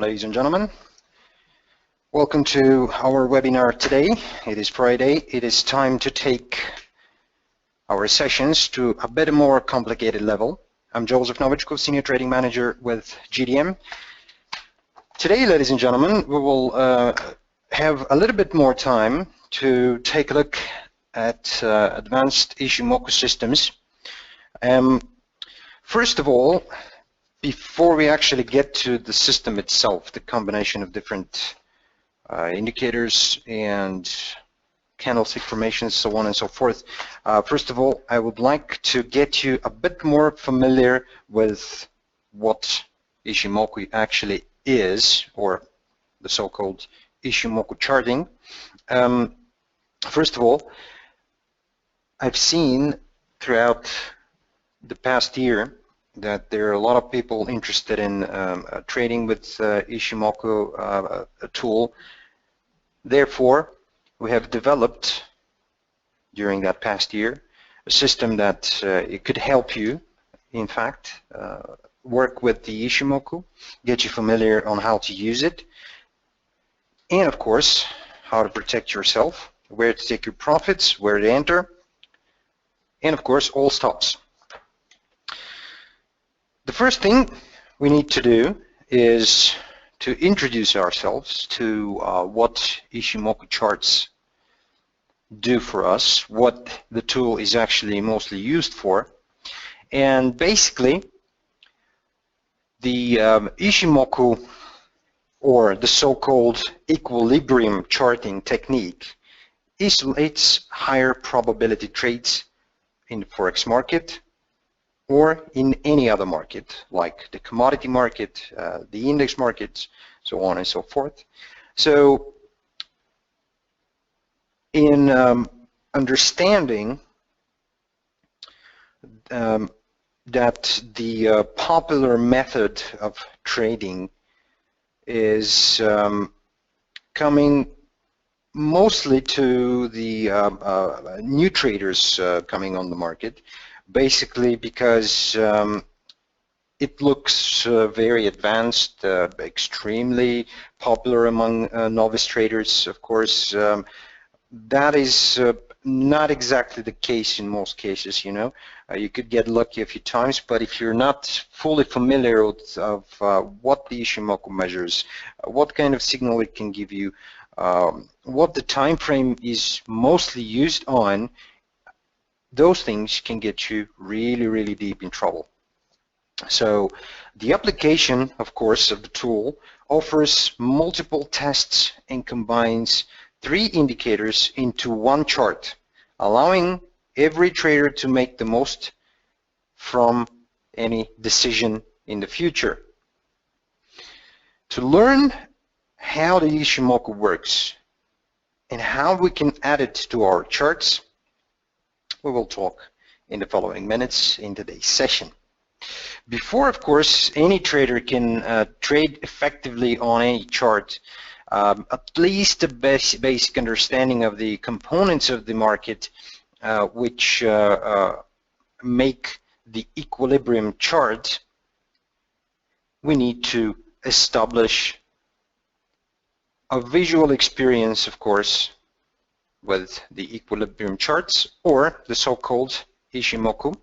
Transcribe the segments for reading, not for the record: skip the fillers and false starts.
ladies and gentlemen. Welcome to our webinar today. It is Friday. It is time to take our sessions to a bit more complicated level. I'm Joseph Novichkov, Senior Trading Manager with GDM. Today, ladies and gentlemen, we will have a little bit more time to take a look at advanced ICHIMOKU systems. First of all, before we actually get to the system itself, the combination of different indicators and candlestick formations, so on and so forth, first of all, I would like to get you a bit more familiar with what ICHIMOKU actually is, or the so-called ICHIMOKU charting. First of all, I've seen throughout the past year that there are a lot of people interested in trading with ICHIMOKU tool. Therefore, we have developed during that past year a system that it could help you, in fact, work with the ICHIMOKU, get you familiar on how to use it, and of course, how to protect yourself, where to take your profits, where to enter, and of course, all stops. The first thing we need to do is to introduce ourselves to what ICHIMOKU charts do for us, what the tool is actually mostly used for. And basically, the ICHIMOKU, or the so-called equilibrium charting technique, isolates higher probability trades in the Forex market or in any other market, like the commodity market, the index markets, so on and so forth. So in understanding that the popular method of trading is coming mostly to the new traders coming on the market, basically because it looks very advanced, extremely popular among novice traders. Of course, that is not exactly the case in most cases, you know. You could get lucky a few times, but if you're not fully familiar with what the ICHIMOKU measures, what kind of signal it can give you, what the time frame is mostly used on, those things can get you really, really deep in trouble. So the application, of course, of the tool offers multiple tests and combines 3 indicators into one chart, allowing every trader to make the most from any decision in the future. To learn how the ICHIMOKU works and how we can add it to our charts, we will talk in the following minutes in today's session. Before, of course, any trader can trade effectively on any chart, at least the basic understanding of the components of the market which make the equilibrium chart, we need to establish a visual experience, of course, with the equilibrium charts, or the so-called ICHIMOKU,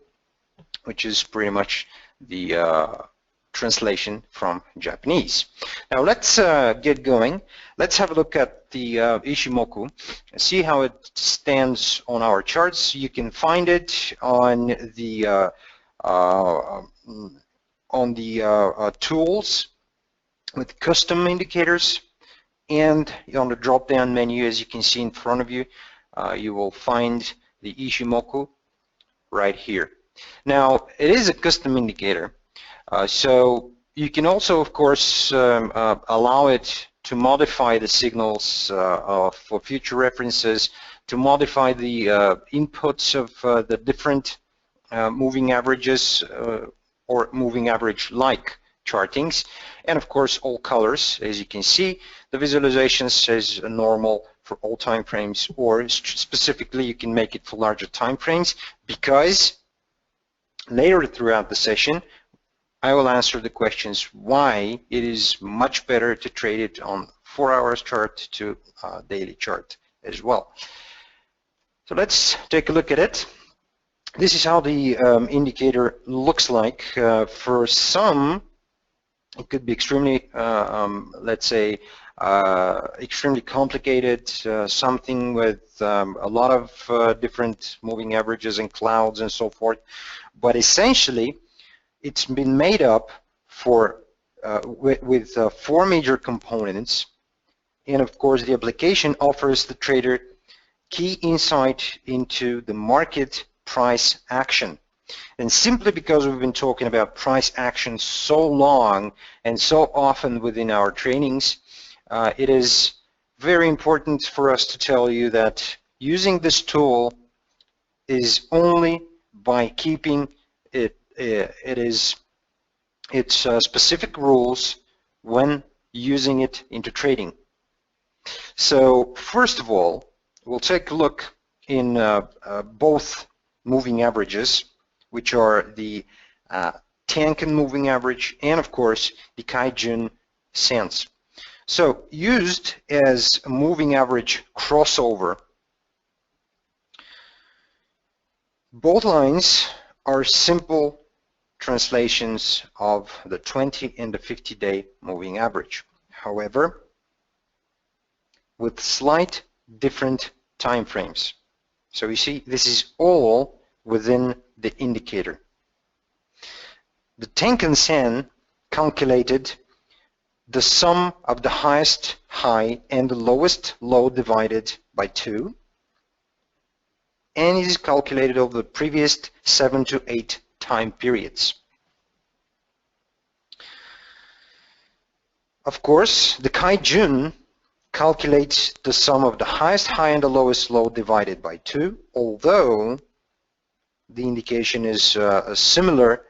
which is pretty much the translation from Japanese. Now let's get going. Let's have a look at the ICHIMOKU and see how it stands on our charts. You can find it on the tools with custom indicators, and on the drop-down menu, as you can see in front of you, you will find the ICHIMOKU right here. Now, it is a custom indicator, so you can also, of course, allow it to modify the signals for future references, to modify the inputs of the different moving averages or moving average-like chartings, and of course all colors. As you can see, the visualization says normal for all time frames, or specifically you can make it for larger time frames, because later throughout the session I will answer the questions why it is much better to trade it on 4 hours chart to daily chart as well. So let's take a look at it. This is how the indicator looks like. For some, it could be extremely, let's say, extremely complicated, something with a lot of different moving averages and clouds and so forth. But essentially, it's been made up with 4 major components. And of course, the application offers the trader key insight into the market price action. And simply because we've been talking about price action so long and so often within our trainings, it is very important for us to tell you that using this tool is only by keeping its specific rules when using it into trading. So first of all, we'll take a look in both moving averages, which are the Tenkan moving average and of course the Kijun Sen's. So used as a moving average crossover, both lines are simple translations of the 20 and the 50-day moving average. However, with slight different time frames. So you see, this is all within the indicator. The Tenkan Sen calculated the sum of the highest high and the lowest low divided by 2, and it is calculated over the previous 7 to 8 time periods. Of course, the Kijun calculates the sum of the highest high and the lowest low divided by 2, although the indication is similar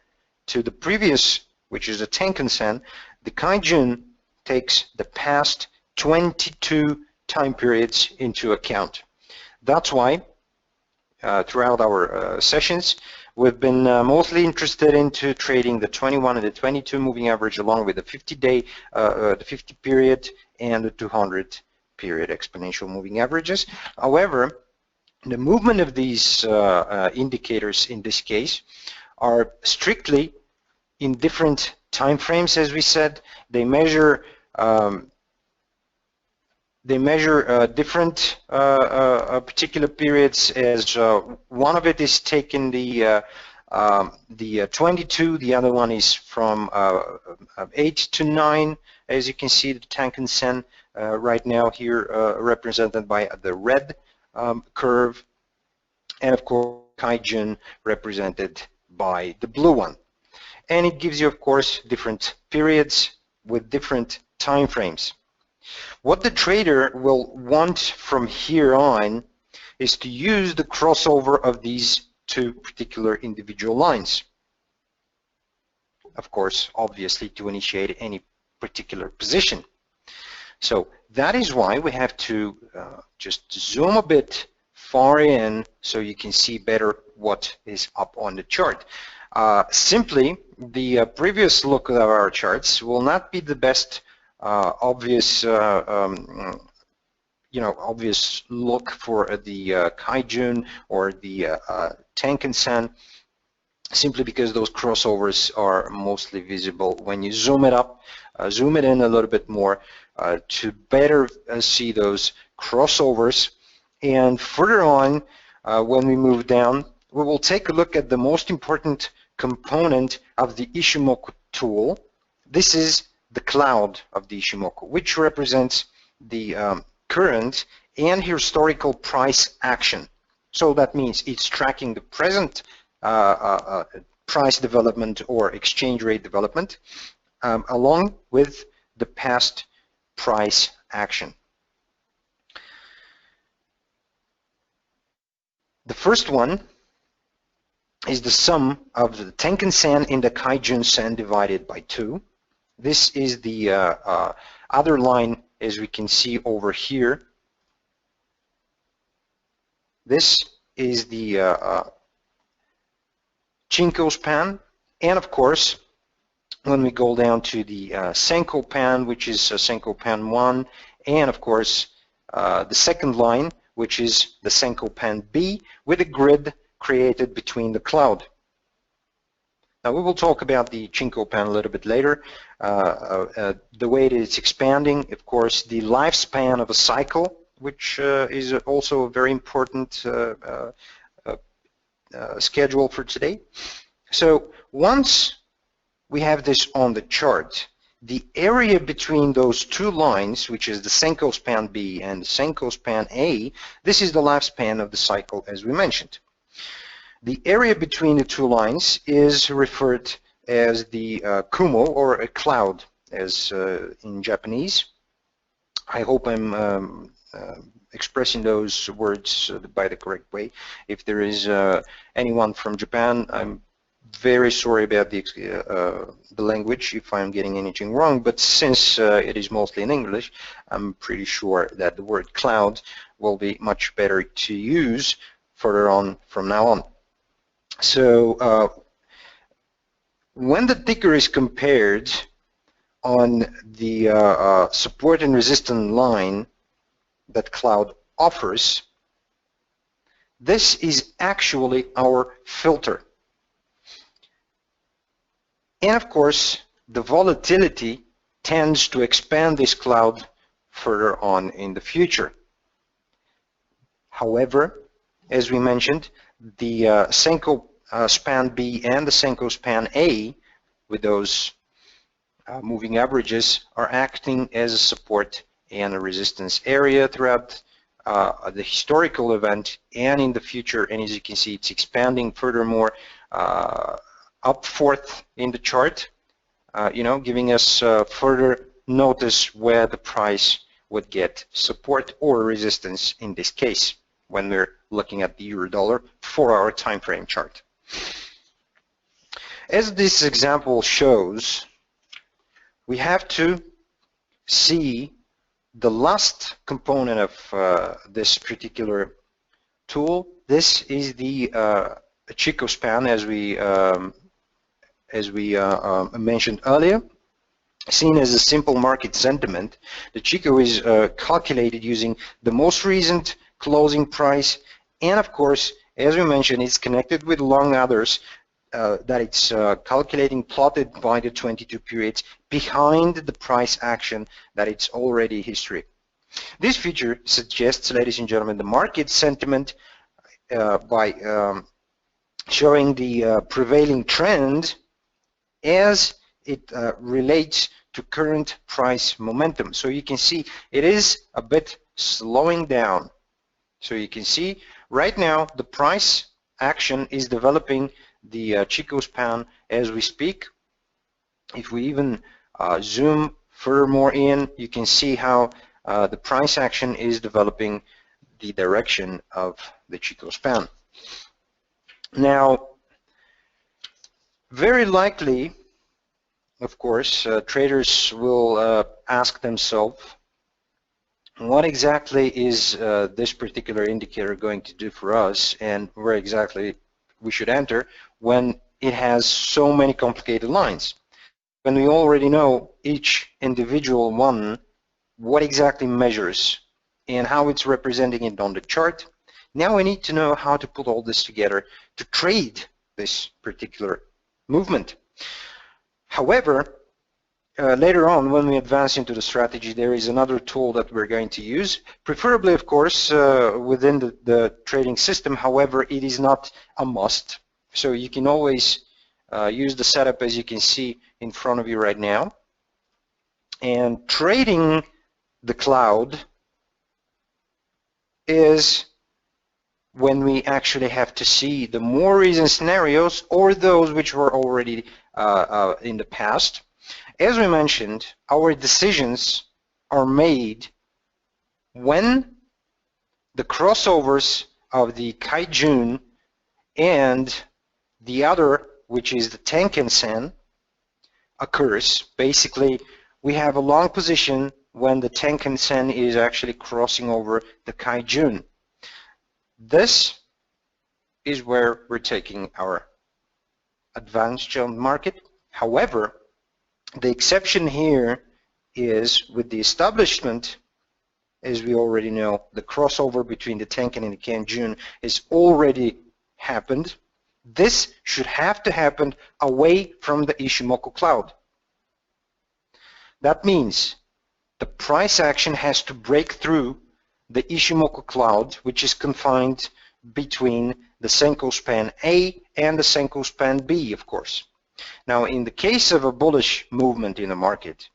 to the previous, which is the Tenkan Sen. The Kijun takes the past 22 time periods into account. That's why throughout our sessions, we've been mostly interested into trading the 21 and the 22 moving average along with the 50-day, the 50 period and the 200 period exponential moving averages. However, the movement of these indicators in this case are strictly in different time frames. As we said, they measure different particular periods. As one of it is taken the 22, the other one is from 8 to 9. As you can see, the Tenkan Sen right now here represented by the red curve, and of course Kijun represented by the blue one. And it gives you, of course, different periods with different time frames. What the trader will want from here on is to use the crossover of these two particular individual lines. Of course, obviously, to initiate any particular position. So that is why we have to just zoom a bit far in so you can see better what is up on the chart. Simply, the previous look at our charts will not be the best obvious obvious look for the Kijun or the Tenkan Sen, simply because those crossovers are mostly visible when you zoom it up, zoom it in a little bit more to better see those crossovers. And further on, when we move down, we will take a look at the most important component of the ICHIMOKU tool. This is the cloud of the ICHIMOKU, which represents the current and historical price action. So that means it's tracking the present price development or exchange rate development along with the past price action. The first one is the sum of the Tenkan Sen and the Kijun Sen divided by 2. This is the other line, as we can see over here. This is the Chinko span, and of course when we go down to the Senko pan, which is Senko pan 1, and of course the second line, which is the Senko pan B, with a grid created between the cloud. Now we will talk about the Chinko pan a little bit later. The way that it's expanding, of course, the lifespan of a cycle, which is also a very important schedule for today. So once we have this on the chart, the area between those two lines, which is the Senko span B and the Senko span A, this is the lifespan of the cycle, as we mentioned. The area between the two lines is referred as the kumo, or a cloud, as in Japanese. I hope I'm expressing those words by the correct way. If there is anyone from Japan, I'm very sorry about the language if I'm getting anything wrong, but since it is mostly in English, I'm pretty sure that the word cloud will be much better to use further on from now on. So when the ticker is compared on the support and resistance line that cloud offers, this is actually our filter. And of course, the volatility tends to expand this cloud further on in the future. However, as we mentioned, the Senko span B and the Senko span A, with those moving averages, are acting as a support and a resistance area throughout the historical event and in the future. And as you can see, it's expanding furthermore up forth in the chart, giving us further notice where the price would get support or resistance in this case when we're looking at the euro-dollar 4-hour time frame chart. As this example shows, we have to see the last component of this particular tool. This is the Chico span, as we mentioned earlier. Seen as a simple market sentiment, the Chico is calculated using the most recent closing price, and of course, as we mentioned, it's connected with long others that it's calculating plotted by the 22 periods behind the price action that it's already history. This feature suggests, ladies and gentlemen, the market sentiment by showing the prevailing trend as it relates to current price momentum. So you can see it is a bit slowing down. So you can see right now the price action is developing the Chico span as we speak. If we even zoom furthermore in, you can see how the price action is developing the direction of the Chico span. Now, very likely, of course, traders will ask themselves, what exactly is this particular indicator going to do for us, and where exactly we should enter when it has so many complicated lines? When we already know each individual one, what exactly measures and how it's representing it on the chart, now we need to know how to put all this together to trade this particular movement. However, later on, when we advance into the strategy, there is another tool that we're going to use, preferably, of course, within the trading system. However, it is not a must. So you can always use the setup as you can see in front of you right now. And trading the cloud is when we actually have to see the more recent scenarios or those which were already in the past. As we mentioned, our decisions are made when the crossovers of the Kaijun and the other, which is the Tenkan-sen, occurs. Basically, we have a long position when the Tenkan-sen is actually crossing over the Kaijun. This is where we're taking our advantage on the market. However, The exception here is with the establishment, as we already know, the crossover between the Tenkan and the Kanjun has already happened. This should have to happen away from the Ichimoku cloud. That means the price action has to break through the Ichimoku cloud, which is confined between the Senko span A and the Senko span B, of course. Now, in the case of a bullish movement in the market,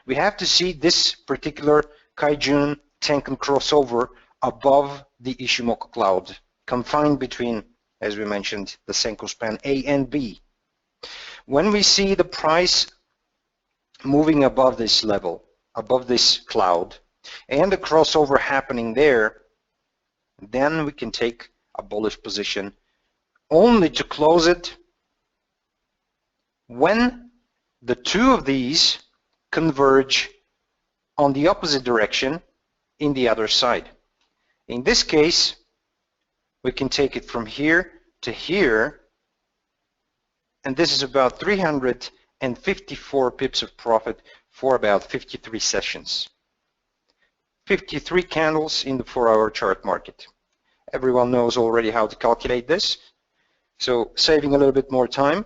we have to see this particular Kaijun Tenkan crossover above the Ichimoku cloud, confined between, as we mentioned, the Senko span A and B. When we see the price moving above this level, above this cloud, and the crossover happening there, then we can take a bullish position only to close it when the two of these converge on the opposite direction in the other side. In this case, we can take it from here to here, and this is about 354 pips of profit for about 53 sessions. 53 candles in the 4-hour chart market. Everyone knows already how to calculate this. So saving a little bit more time,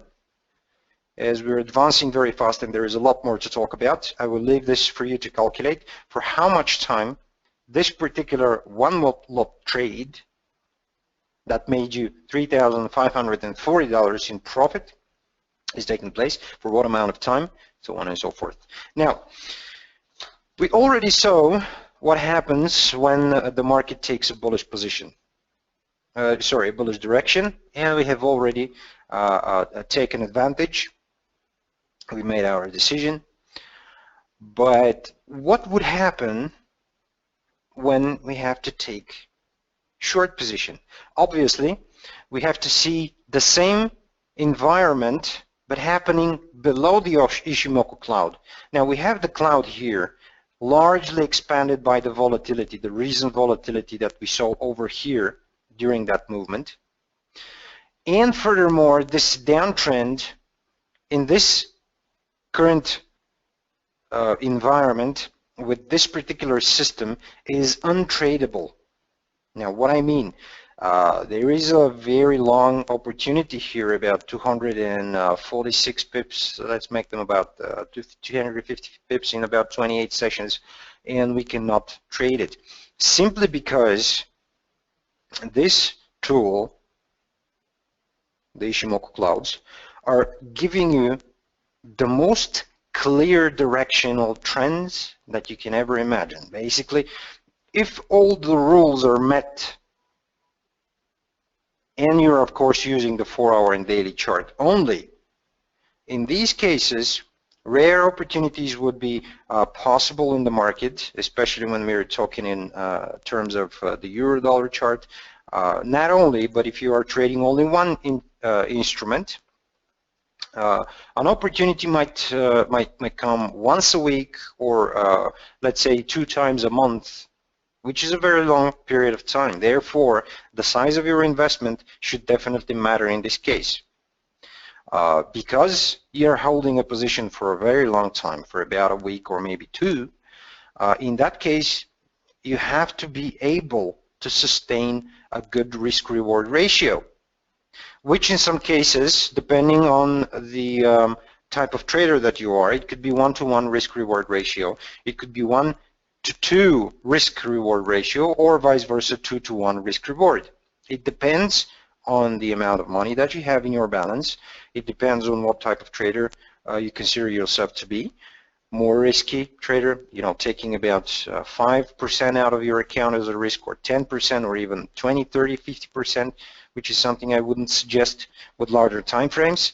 as we're advancing very fast and there is a lot more to talk about, I will leave this for you to calculate for how much time this particular one lot trade that made you $3,540 in profit is taking place, for what amount of time, so on and so forth. Now, we already saw what happens when the market takes a bullish position. A bullish direction, and we have already taken advantage. We made our decision. But what would happen when we have to take short position? Obviously, we have to see the same environment but happening below the Ichimoku cloud. Now we have the cloud here largely expanded by the volatility, the recent volatility that we saw over here during that movement. And furthermore, this downtrend in this current environment with this particular system is untradeable. Now what I mean, there is a very long opportunity here, about 246 pips, so let's make them about 250 pips in about 28 sessions, and we cannot trade it simply because this tool, the Ichimoku clouds, are giving you the most clear directional trends that you can ever imagine. Basically, if all the rules are met, and you're of course using the 4-hour and daily chart only, in these cases rare opportunities would be possible in the market, especially when we're talking in terms of the euro-dollar chart. Not only, but if you are trading only one instrument, an opportunity might come once a week, or let's say 2 times a month, which is a very long period of time. Therefore, the size of your investment should definitely matter in this case. Because you're holding a position for a very long time, for about a week or maybe 2, in that case, you have to be able to sustain a good risk-reward ratio, which in some cases, depending on the type of trader that you are, it could be 1-to-1 risk-reward ratio, it could be 1-to-2 risk-reward ratio, or vice versa, 2-to-1 risk-reward. It depends on the amount of money that you have in your balance. It depends on what type of trader you consider yourself to be. More risky trader, taking about 5% out of your account as a risk, or 10%, or even 20, 30, 50%, which is something I wouldn't suggest with larger time frames,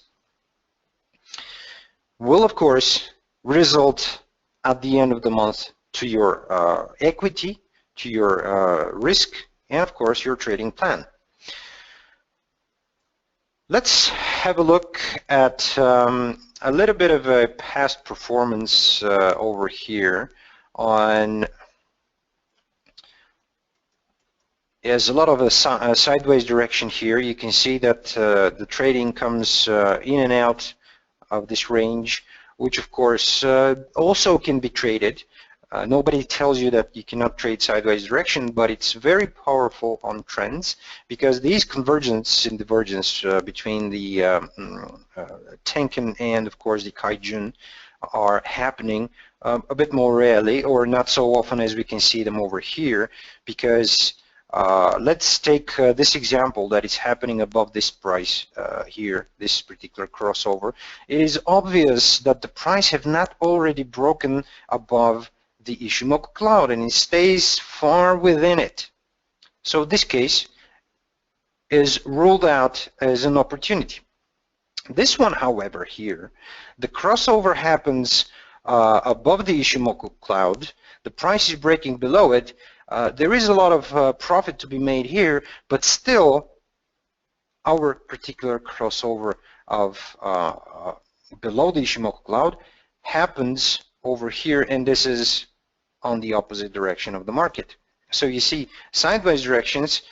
will of course result at the end of the month to your equity, to your risk, and of course your trading plan. Let's have a look at a little bit of a past performance over here on, there's a lot of a sideways direction here. You can see that the trading comes in and out of this range which of course also can be traded. Nobody tells you that you cannot trade sideways direction, but it's very powerful on trends because these convergence and divergence between the Tenkan and of course the Kaijun are happening a bit more rarely, or not so often as we can see them over here, because let's take this example that is happening above this price here, this particular crossover. It is obvious that the price have not already broken above the Ichimoku cloud, and it stays far within it. So this case is ruled out as an opportunity. This one, however, here, the crossover happens above the Ichimoku cloud. The price is breaking below it. There is a lot of profit to be made here, but still our particular crossover of below the Ichimoku cloud happens over here, and this is on the opposite direction of the market. So you see, sideways directions,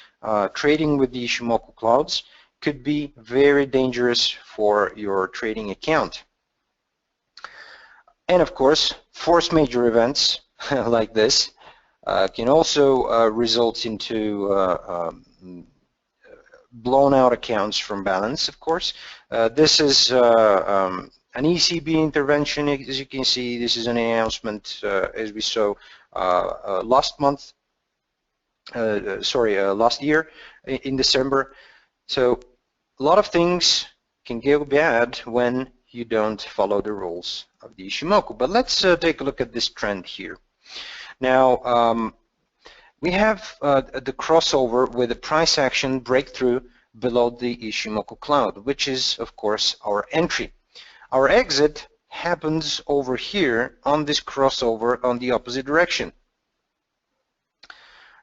trading with the Ichimoku clouds could be very dangerous for your trading account. And of course, force major events like this can also result into blown out accounts from balance, of course. This is an ECB intervention. As you can see, this is an announcement as we saw last year in December. So a lot of things can go bad when you don't follow the rules of the Ichimoku. But let's take a look at this trend here. Now, we have the crossover with the price action breakthrough below the Ichimoku cloud, which is, of course, our entry. Our exit happens over here on this crossover on the opposite direction.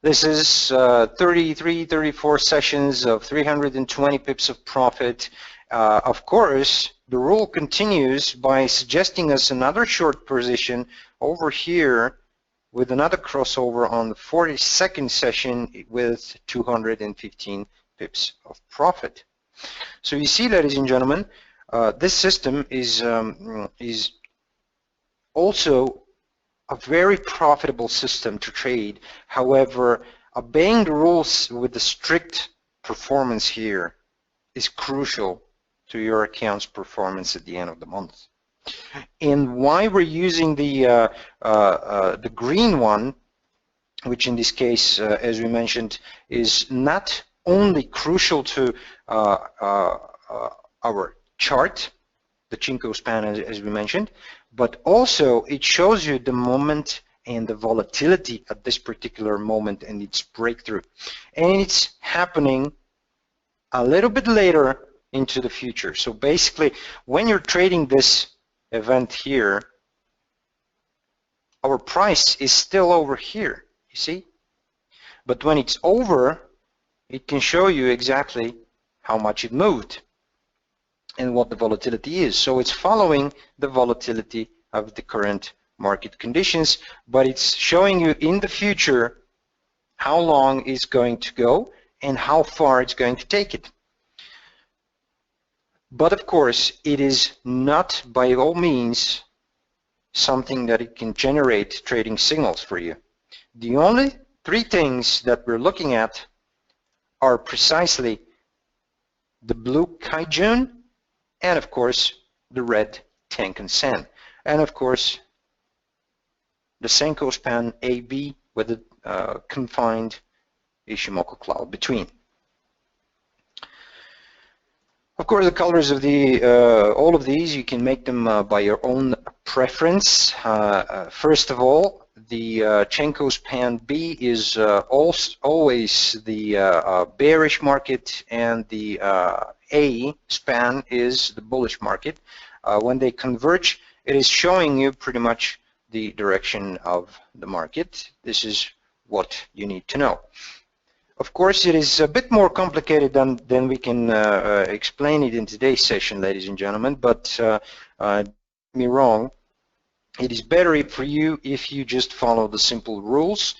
This is 33, 34 sessions of 320 pips of profit. Of course, the rule continues by suggesting us another short position over here with another crossover on the 42nd session with 215 pips of profit. So you see, ladies and gentlemen, this system is also a very profitable system to trade. However, obeying the rules with the strict performance here is crucial to your account's performance at the end of the month. And why we're using the green one, which in this case, as we mentioned, is not only crucial to our chart, the Chinko span, as we mentioned, but also it shows you the moment and the volatility at this particular moment and its breakthrough. And it's happening a little bit later into the future. So basically, when you're trading this event here, our price is still over here, you see? But when it's over, it can show you exactly how much it moved and what the volatility is. So it's following the volatility of the current market conditions, but it's showing you in the future how long it's going to go and how far it's going to take it. But of course, it is not by all means something that it can generate trading signals for you. The only three things that we're looking at are precisely the blue Kaijun and of course the red Tenkan Sen, and of course the Senko span AB with a confined Ichimoku cloud between. Of course, the colors of the all of these, you can make them by your own preference. First of all, the Chenko span B is always the bearish market, and the A span is the bullish market. When they converge, it is showing you pretty much the direction of the market. This is what you need to know. Of course, it is a bit more complicated than we can explain it in today's session, ladies and gentlemen, but don't get me wrong, it is better for you if you just follow the simple rules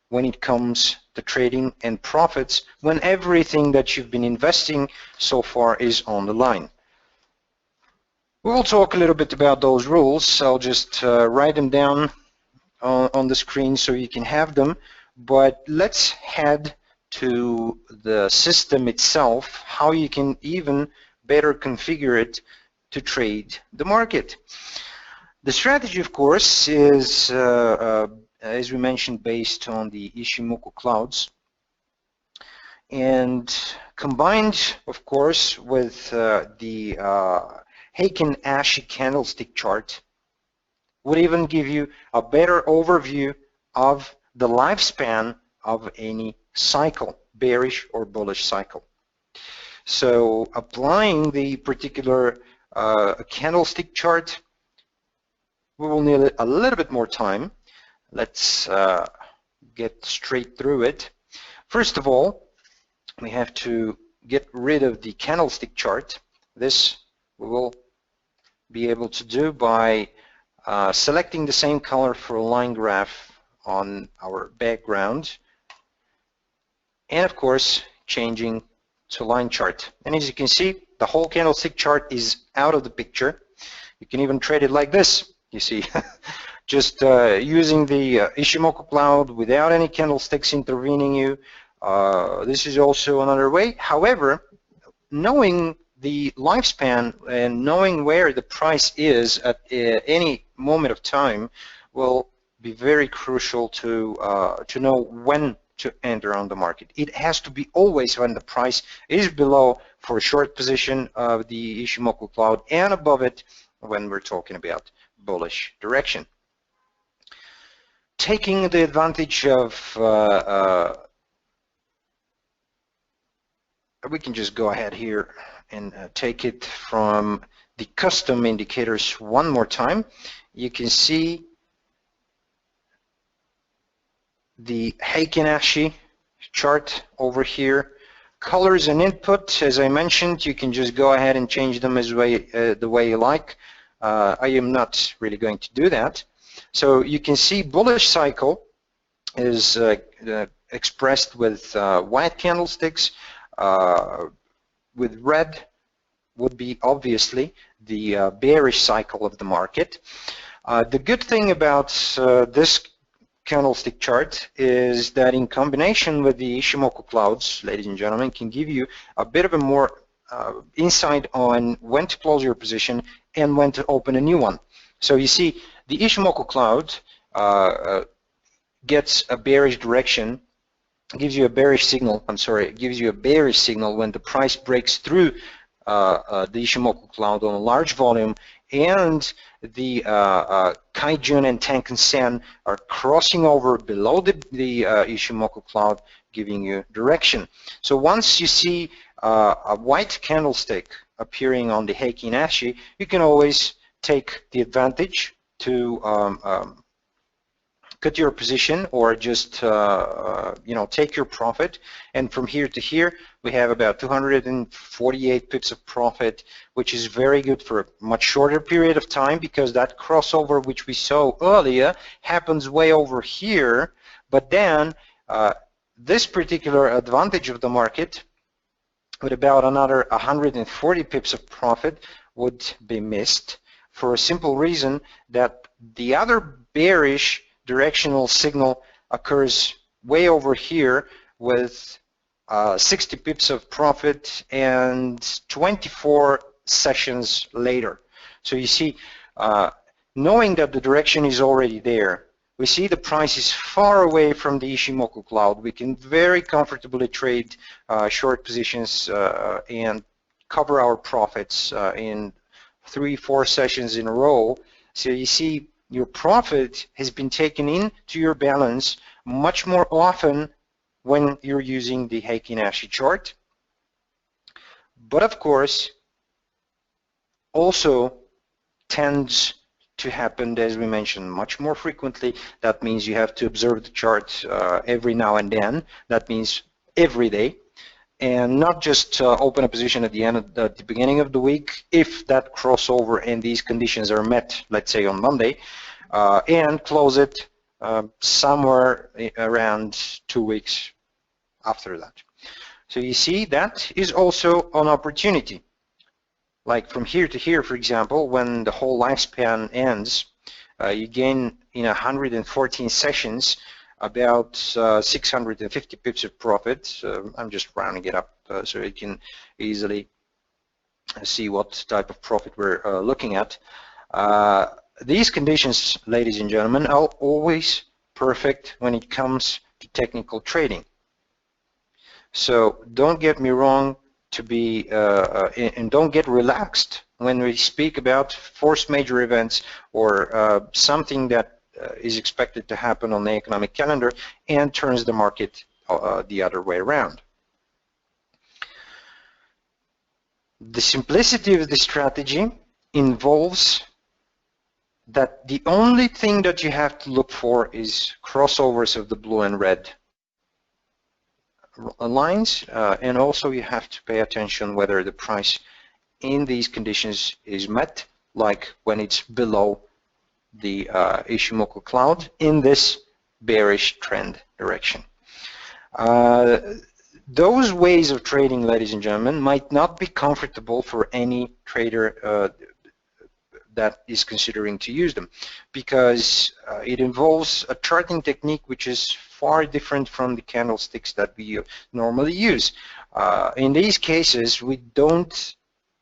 when it comes to trading and profits, when everything that you've been investing so far is on the line. We'll talk a little bit about those rules. I'll just write them down on the screen so you can have them. But let's head to the system itself, how you can even better configure it to trade the market. The strategy, of course, is, as we mentioned, based on the ICHIMOKU clouds, and combined, of course, with the Heikin Ashi candlestick chart, would even give you a better overview of the lifespan of any cycle, bearish or bullish cycle. So applying the particular candlestick chart, we will need a little bit more time. Let's get straight through it. First of all, we have to get rid of the candlestick chart. This we will be able to do by selecting the same color for a line graph on our background, and of course changing to line chart. And as you can see, the whole candlestick chart is out of the picture. You can even trade it like this, you see. Just using the ICHIMOKU cloud without any candlesticks intervening you. This is also another way. However, knowing the lifespan and knowing where the price is at any moment of time will be very crucial to know when to enter on the market. It has to be always when the price is below for a short position of the ICHIMOKU cloud, and above it when we're talking about bullish direction. Taking the advantage of we can just go ahead here and take it from the custom indicators one more time. You can see the Heikin Ashi chart over here. Colors and input, as I mentioned, you can just go ahead and change them as the way you like. I am not really going to do that. So you can see bullish cycle is expressed with white candlesticks. With red would be obviously the bearish cycle of the market. The good thing about this candlestick chart is that in combination with the ICHIMOKU clouds, ladies and gentlemen, can give you a bit of a more insight on when to close your position and when to open a new one. So you see the ICHIMOKU cloud gets a bearish direction, gives you a bearish signal, it gives you a bearish signal when the price breaks through the ICHIMOKU cloud on a large volume, and the Kaijun and Tenkan Sen are crossing over below the ICHIMOKU cloud, giving you direction. So once you see a white candlestick appearing on the Heikin Ashi, you can always take the advantage to cut your position, or just take your profit. And from here to here we have about 248 pips of profit, which is very good for a much shorter period of time, because that crossover which we saw earlier happens way over here. But then this particular advantage of the market, with about another 140 pips of profit, would be missed, for a simple reason that the other bearish directional signal occurs way over here with 60 pips of profit and 24 sessions later. So you see, knowing that the direction is already there, we see the price is far away from the ICHIMOKU cloud. We can very comfortably trade short positions and cover our profits in 3-4 sessions in a row. So you see, your profit has been taken into your balance much more often when you're using the Heikin Ashi chart. But of course, also tends to happen, as we mentioned, much more frequently. That means you have to observe the chart every now and then. That means every day, and not just open a position at the beginning of the week if that crossover and these conditions are met, let's say on Monday, and close it somewhere around 2 weeks after that. So you see, that is also an opportunity. like from here to here, for example, when the whole lifespan ends, you gain in 114 sessions about 650 pips of profit. I'm just rounding it up so you can easily see what type of profit we're looking at. These conditions, ladies and gentlemen, are always perfect when it comes to technical trading. So don't get me wrong, to be and don't get relaxed when we speak about force major events or something that is expected to happen on the economic calendar and turns the market the other way around. The simplicity of the strategy involves that the only thing that you have to look for is crossovers of the blue and red lines, and also you have to pay attention whether the price in these conditions is met, like when it's below the ICHIMOKU cloud in this bearish trend direction. Those ways of trading, ladies and gentlemen, might not be comfortable for any trader that is considering to use them, because it involves a charting technique which is far different from the candlesticks that we normally use. In these cases, we don't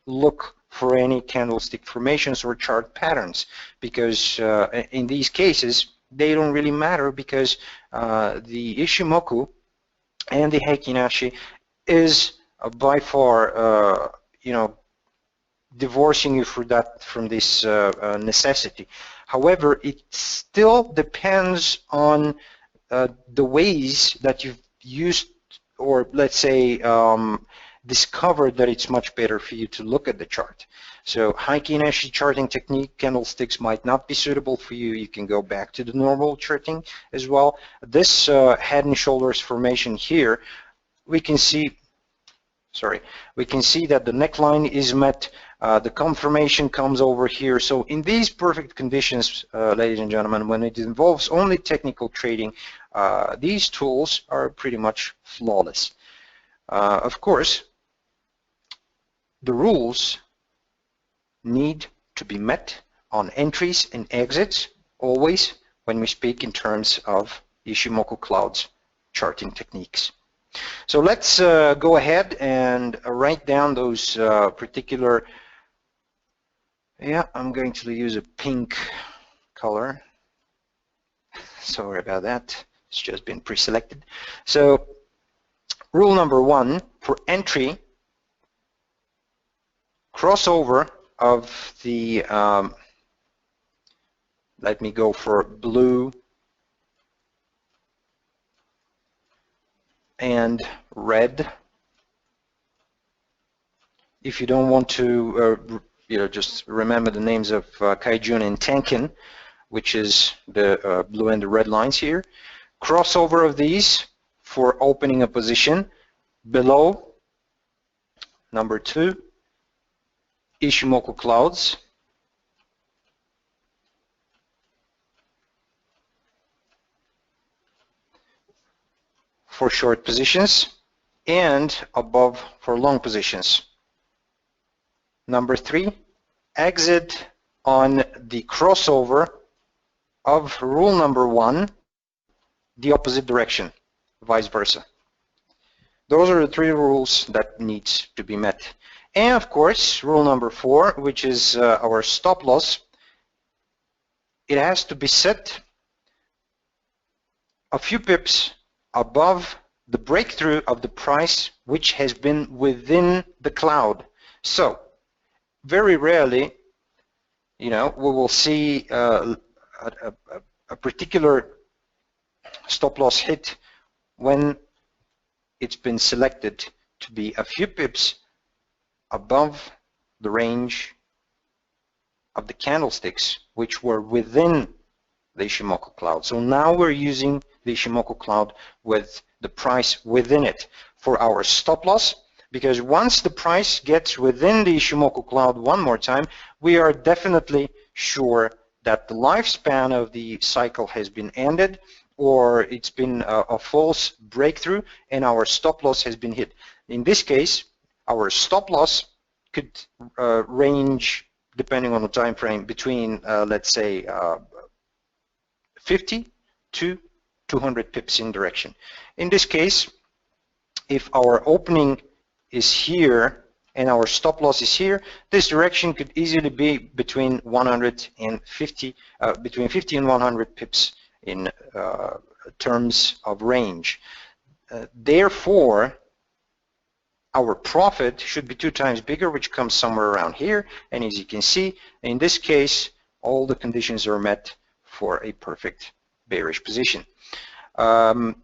look for any candlestick formations or chart patterns, because in these cases they don't really matter, because the ICHIMOKU and the Heikin Ashi is by far divorcing you from this necessity. However, it still depends on the ways that you've used, or let's say discovered that it's much better for you to look at the chart. So Heikin Ashi charting technique, candlesticks might not be suitable for you. You can go back to the normal charting as well. This head and shoulders formation here, we can see that the neckline is met, the confirmation comes over here. So in these perfect conditions, ladies and gentlemen, when it involves only technical trading, these tools are pretty much flawless. Of course, the rules need to be met on entries and exits always when we speak in terms of ICHIMOKU clouds charting techniques. So let's go ahead and write down those particular, I'm going to use a pink color. Sorry about that, it's just been pre-selected. So rule number 1 for entry, crossover of the, let me go for blue and red. If you don't want to, just remember the names of Kaijun and Tenkin, which is the blue and the red lines here. Crossover of these for opening a position below number 2, ICHIMOKU clouds. For short positions and above for long positions. Number 3, exit on the crossover of rule number 1, the opposite direction, vice versa. Those are the 3 rules that need to be met. And of course, rule number 4, which is our stop loss, it has to be set a few pips above the breakthrough of the price which has been within the cloud. So very rarely, we will see a particular stop loss hit when it's been selected to be a few pips above the range of the candlesticks which were within the ICHIMOKU cloud. So now we're using the ICHIMOKU cloud with the price within it for our stop loss, because once the price gets within the ICHIMOKU cloud one more time, we are definitely sure that the lifespan of the cycle has been ended, or it's been a false breakthrough and our stop loss has been hit. In this case, our stop loss could range, depending on the time frame, between let's say 50 to 200 pips in direction. In this case, if our opening is here and our stop loss is here, this direction could easily be between 150, between 50 and 100 pips in terms of range. Therefore, our profit should be 2 times bigger, which comes somewhere around here. And as you can see, in this case, all the conditions are met for a perfect bearish position.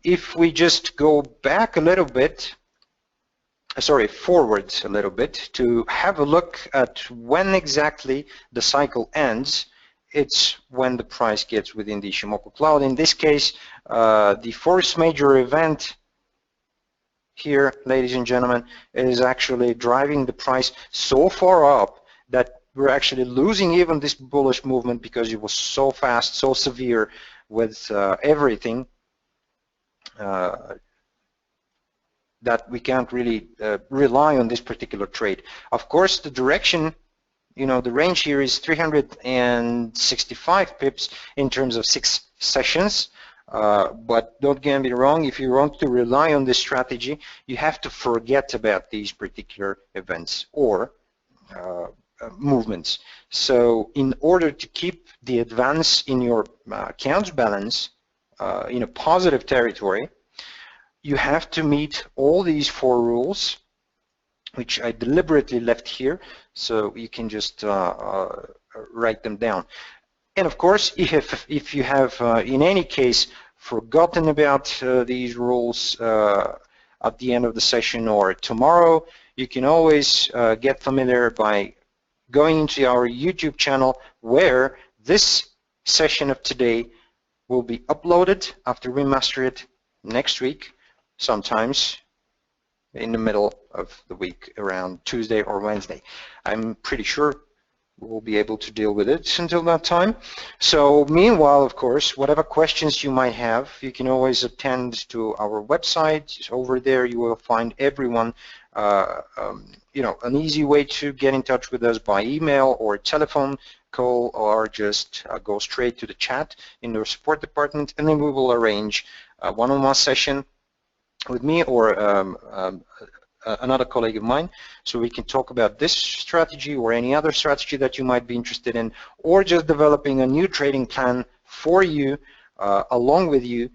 If we just go back a little bit, forwards a little bit to have a look at when exactly the cycle ends, it's when the price gets within the Ichimoku cloud. In this case, the force major event here, ladies and gentlemen, is actually driving the price so far up that we're actually losing even this bullish movement because it was so fast, so severe with everything that we can't really rely on this particular trade. Of course, the direction, you know, the range here is 365 pips in terms of 6 sessions. But don't get me wrong, if you want to rely on this strategy, you have to forget about these particular events or movements. So in order to keep the advance in your accounts balance in a positive territory, you have to meet all these 4 rules, which I deliberately left here, so you can just write them down. And of course, if you have, in any case, forgotten about these rules at the end of the session or tomorrow, you can always get familiar by going into our YouTube channel, where this session of today will be uploaded after we master it next week, sometimes in the middle of the week, around Tuesday or Wednesday. I'm pretty sure we'll be able to deal with it until that time. So meanwhile, of course, whatever questions you might have, you can always attend to our website. Over there you will find everyone, you know, an easy way to get in touch with us by email or telephone call, or just go straight to the chat in the support department, and then we will arrange a one-on-one session with me or another colleague of mine, so we can talk about this strategy or any other strategy that you might be interested in, or just developing a new trading plan for you, along with you,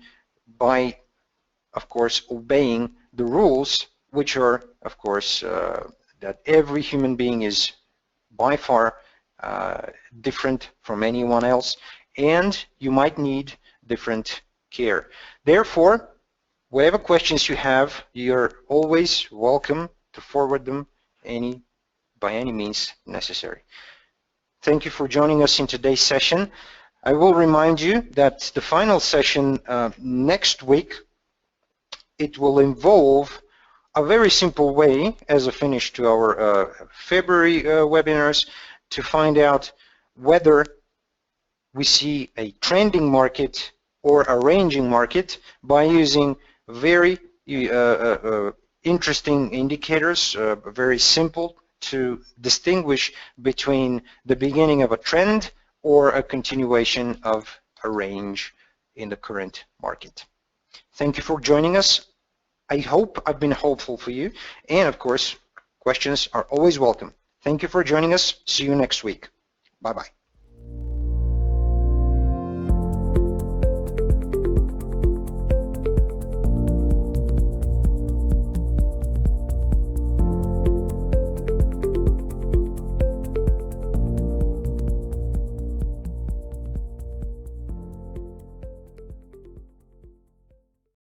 by, of course, obeying the rules, which are, of course, that every human being is by far different from anyone else, and you might need different care. Therefore, whatever questions you have, you're always welcome to forward them by any means necessary. Thank you for joining us in today's session. I will remind you that the final session next week, it will involve a very simple way as a finish to our February webinars to find out whether we see a trending market or a ranging market by using very interesting indicators, very simple to distinguish between the beginning of a trend or a continuation of a range in the current market. Thank you for joining us. I hope I've been helpful for you, and of course, questions are always welcome. Thank you for joining us. See you next week. Bye-bye.